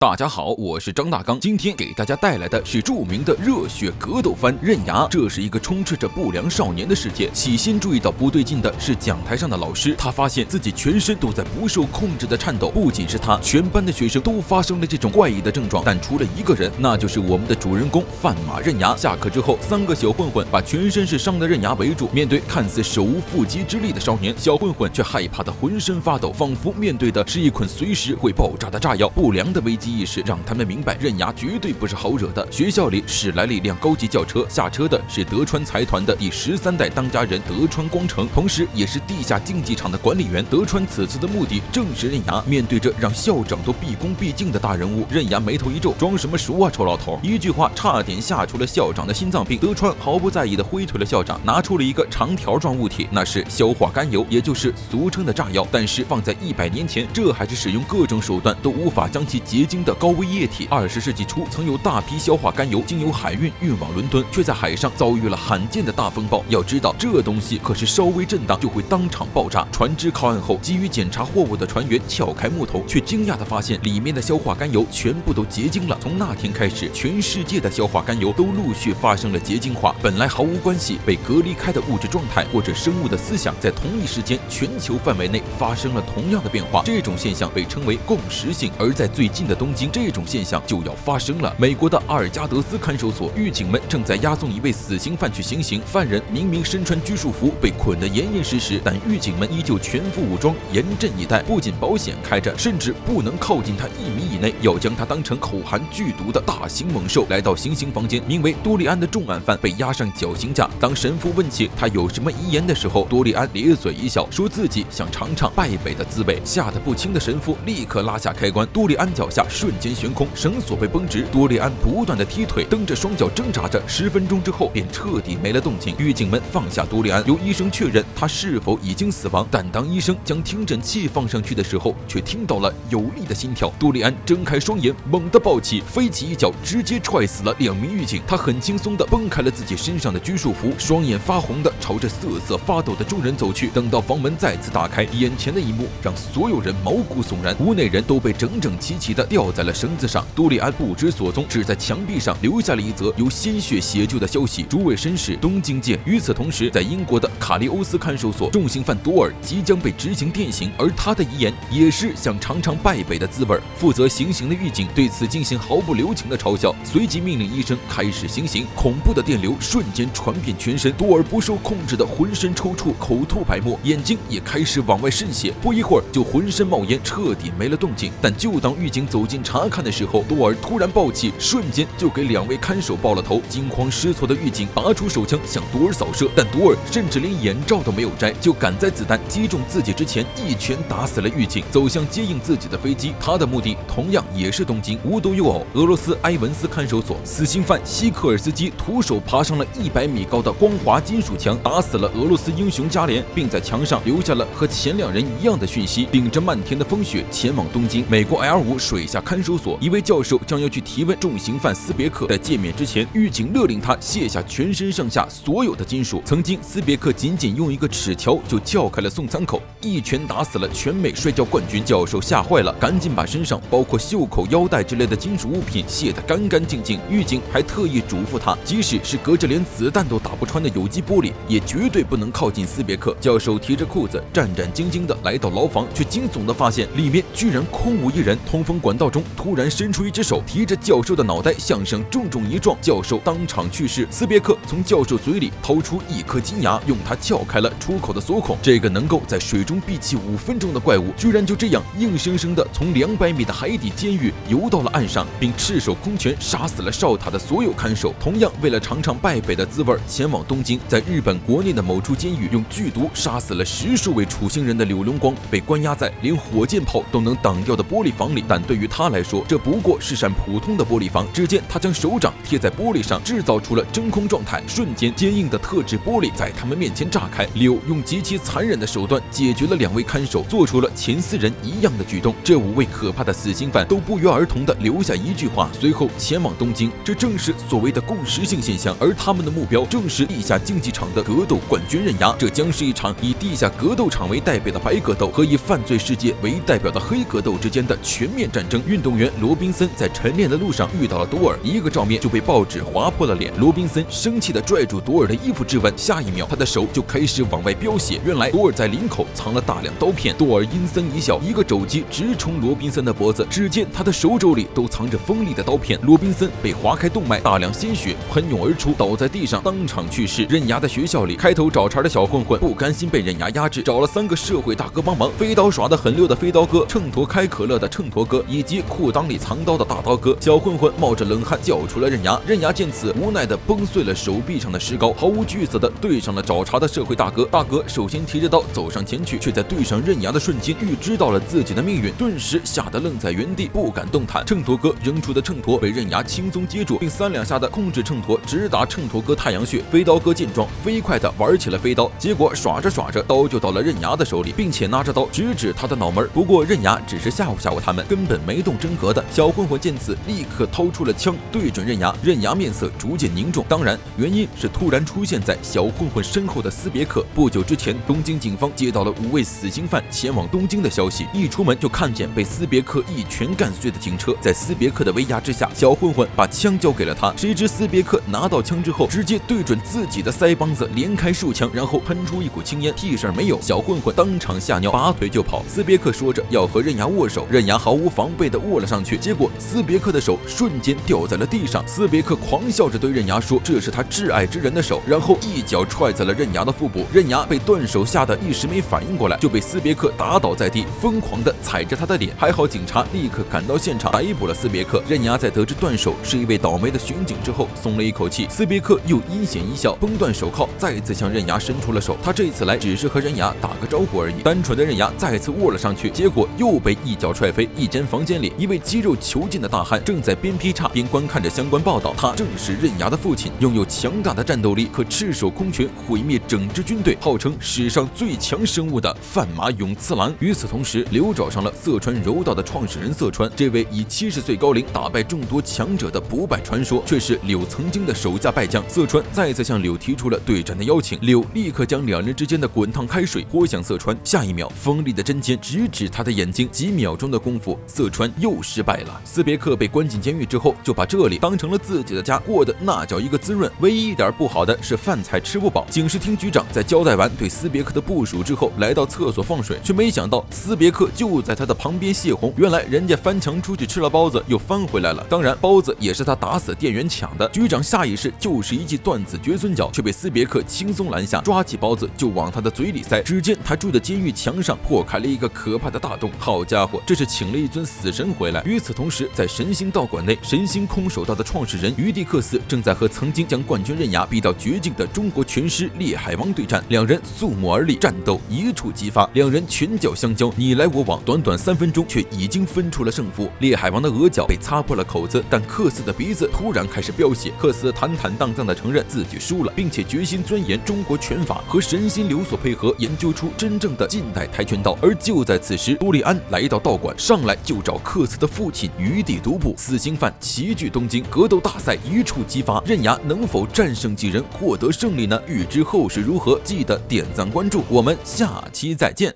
大家好，我是张大刚，今天给大家带来的是著名的热血格斗番《刃牙》。这是一个充斥着不良少年的世界。起先注意到不对劲的是讲台上的老师，他发现自己全身都在不受控制的颤抖。不仅是他，全班的学生都发生了这种怪异的症状，但除了一个人，那就是我们的主人公范马刃牙。下课之后，三个小混混把全身是伤的刃牙围住，面对看似手无缚鸡之力的少年，小混混却害怕的浑身发抖，仿佛面对的是一捆随时会爆炸的炸药。不良的危机意识让他们明白，刃牙绝对不是好惹的。学校里驶来了一辆高级轿车，下车的是德川财团的第13代当家人德川光成，同时也是地下竞技场的管理员。德川此次的目的正是刃牙。面对着让校长都毕恭毕敬的大人物，刃牙眉头一皱，装什么熟啊，臭老头！一句话差点吓出了校长的心脏病。德川毫不在意地挥退了校长，拿出了一个长条状物体，那是硝化甘油，也就是俗称的炸药。但是放在100年前，这还是使用各种手段都无法将其结晶的高危液体。20世纪初，曾有大批硝化甘油经由海运运往伦敦，却在海上遭遇了罕见的大风暴。要知道，这东西可是稍微震荡就会当场爆炸。船只靠岸后，急于检查货物的船员撬开木头，却惊讶地发现里面的硝化甘油全部都结晶了。从那天开始，全世界的硝化甘油都陆续发生了结晶化。本来毫无关系、被隔离开的物质状态或者生物的思想，在同一时间全球范围内发生了同样的变化。这种现象被称为共识性。而在最近的东京，这种现象就要发生了。美国的阿尔加德斯看守所，狱警们正在押送一位死刑犯去行刑。犯人明明身穿拘束服，被捆得严严实实，但狱警们依旧全副武装，严阵以待。不仅保险开着，甚至不能靠近他1米以内，要将他当成口含剧毒的大型猛兽。来到行刑房间，名为多利安的重案犯被押上绞刑架。当神父问起他有什么遗言的时候，多利安咧嘴一笑，说自己想尝尝败北的滋味。吓得不轻的神父立刻拉下开关，多利安脚下瞬间悬空，绳索被绷直，多利安不断的踢腿，蹬着双脚挣扎着，10分钟之后便彻底没了动静。狱警们放下多利安，由医生确认他是否已经死亡。但当医生将听诊器放上去的时候，却听到了有力的心跳。多利安睁开双眼，猛地抱起，飞起一脚，直接踹死了2名狱警。他很轻松地崩开了自己身上的拘束服，双眼发红的朝着瑟瑟发抖的众人走去。等到房门再次打开，眼前的一幕让所有人毛骨悚然，屋内人都被整整齐齐地吊在了绳子上。多利安不知所踪，只在墙壁上留下了一则由鲜血写就的消息：诸位绅士，东京见。与此同时，在英国的卡利欧斯看守所，重刑犯多尔即将被执行电刑，而他的遗言也是想尝尝败北的滋味。负责行刑的狱警对此进行毫不留情的嘲笑，随即命令医生开始行刑。恐怖的电流瞬间传遍全身，多尔不受控制的浑身抽搐，口吐白沫，眼睛也开始往外渗血，不一会儿就浑身冒烟，彻底没了动静。但就当狱警走近查看的时候，多尔突然暴起，瞬间就给2位看守爆了头。惊慌失措的狱警拔出手枪向多尔扫射，但多尔甚至连眼罩都没有摘，就赶在子弹击中自己之前一拳打死了狱警，走向接应自己的飞机。他的目的同样也是东京。无独有偶，俄罗斯埃文斯看守所，死刑犯西科尔斯基徒手爬上了100米高的光滑金属墙，打死了俄罗斯英雄加连，并在墙上留下了和前2人一样的讯息。顶着漫天的风雪前往东京。美国 L5 水下看守所，一位教授将要去提问重刑犯斯别克，在见面之前，狱警勒令他卸下全身上下所有的金属。曾经斯别克仅用一个齿条就撬开了送餐口，一拳打死了全美摔跤冠军。教授吓坏了，赶紧把身上包括袖口、腰带之类的金属物品卸得干干净净。狱警还特意嘱咐他，即使是隔着连子弹都打不穿的有机玻璃，也绝对不能靠近斯别克。教授提着裤子，战战兢兢地来到牢房，却惊悚地发现里面居然空无一人。通风管道中突然伸出一只手，提着教授的脑袋向上重重一撞，教授当场去世。斯别克从教授嘴里掏出一颗金牙，用它撬开了出口的锁孔。这个能够在水中闭气5分钟的怪物，居然就这样硬生生地从200米的海底监狱游到了岸上，并赤手空拳杀死了哨塔的所有看守。同样为了尝尝败北的滋味，前往东京，在日本国内的某处监狱用剧毒杀死了10数位处刑人的柳龙光，被关押在连火箭炮都能挡掉的玻璃房里。但对于他来说，这不过是扇普通的玻璃房。只见他将手掌贴在玻璃上，制造出了真空状态，瞬间坚硬的特制玻璃在他们面前炸开。柳用极其残忍的手段解决了2位看守，做出了前4人一样的举动。这5位可怕的死刑犯都不约而同地留下一句话，随后前往东京。这正是所谓的共识性现象，而他们的目标正是地下竞技场的格斗冠军刃牙。这将是一场以地下格斗场为代表的白格斗和以犯罪世界为代表的黑格斗之间的全面战争。运动员罗宾森在晨练的路上遇到了多尔，一个照面就被报纸划破了脸。罗宾森生气地拽住多尔的衣服质问，下一秒他的手就开始往外飙血。原来多尔在领口藏了大量刀片。多尔阴森一笑，一个肘击直冲罗宾森的脖子，只见他的手肘里都藏着锋利的刀片。罗宾森被划开动脉，大量鲜血喷涌而出，倒在地上当场去世。刃牙的学校里，开头找茬的小混混不甘心被刃牙压制，找了3个社会大哥帮忙，飞刀耍得很溜的飞刀哥，秤砣开可乐的秤砣哥，以及裤裆里藏刀的大刀哥。小混混冒着冷汗叫出了刃牙，刃牙见此无奈地崩碎了手臂上的石膏，毫无惧色地对上了找茬的社会大哥。大哥首先提着刀走上前去，却在对上刃牙的瞬间预知到了自己的命运，顿时吓得愣在原地不敢动弹。秤砣哥扔出的秤砣被刃牙轻松接住，并3两下的控制秤砣直达秤砣哥太阳穴。飞刀哥见状飞快地玩起了飞刀，结果耍着耍着刀就到了刃牙的手里，并且拿着刀直指他的脑门。不过刃牙只是吓唬吓唬他们，根本没动真格的。小混混见此立刻掏出了枪对准刃牙，刃牙面色逐渐凝重，当然原因是突然出现在小混混身后的斯别克。不久之前，东京警方接到了5位死刑犯前往东京的消息，一出门就看见被斯别克一拳干碎的警车。在斯别克的威压之下，小混混把枪交给了他，谁知斯别克拿到枪之后，直接对准自己的腮帮子连开数枪，然后喷出一股青烟，屁事儿没有。小混混当场吓尿，拔腿就跑。斯别克说着要和刃牙握手，刃牙毫无防备地握了上去，结果斯别克的手瞬间掉在了地上。斯别克狂笑着对刃牙说这是他挚爱之人的手，然后一脚踹在了刃牙的腹部。刃牙被断手吓得一时没反应过来，就被斯别克打倒在地，疯狂地踩着他的脸。还好警察立刻赶到现场逮捕了斯别克。刃牙在得知断手是一位倒霉的巡警之后松了一口气，斯别克又阴险一笑，崩断手铐，再次向刃牙伸出了手。他这次来只是和刃牙打个招呼而已。单纯的刃牙再次握了上去，结果又被一脚踹飞。一间房间里，一位肌肉遒劲的大汉正在边劈叉边观看着相关报道。他正是刃牙的父亲，拥有强大的战斗力，可赤手空拳毁灭整支军队，号称史上最强生物的范马勇次郎。与此同时，刘找上了色川柔道的创始人色川，这位以70岁高龄打败众多强者的不败传说，却是柳曾经的手下败将。色川再次向柳提出了对战的邀请，柳立刻将2人之间的滚烫开水泼向色川，下一秒锋利的针尖直指他的眼睛，几秒钟的功夫，色川又失败了。斯别克被关进监狱之后，就把这里当成了自己的家，过得那叫一个滋润。唯一一点不好的是饭菜吃不饱。警视厅局长在交代完对斯别克的部署之后，来到厕所放水，却没想到斯别克就在他的旁边泄洪。原来人家翻墙出去吃了包子，又翻回来了。当然，包子也是他打死店员抢的。局长下意识就是一记断子绝孙脚，却被斯别克轻松拦下，抓起包子就往他的嘴里塞。只见他住的监狱墙上破开了一个可怕的大洞。好家伙，这是请了一尊死神回来。与此同时，在神星道馆内，神星空手道的创始人于蒂克斯正在和曾经将冠军刃牙逼到绝境的中国拳师烈海王对战。2人肃穆而立，战斗一触即发，2人拳脚相交，你来我往，短短3分钟却已经分出了胜负。烈海王的额角被擦破了口子，但克斯的鼻子突然开始飙血。克斯坦坦荡荡地承认自己输了，并且决心钻研中国拳法，和神心流所配合，研究出真正的近代跆拳道。而就在此时，多利安来到道馆，上来就找克斯的父亲于地独步。死刑犯齐聚东京，格斗大赛一触即发，刃牙能否战胜几人获得胜利呢？欲知后事如何，记得点赞关注，我们下期再见。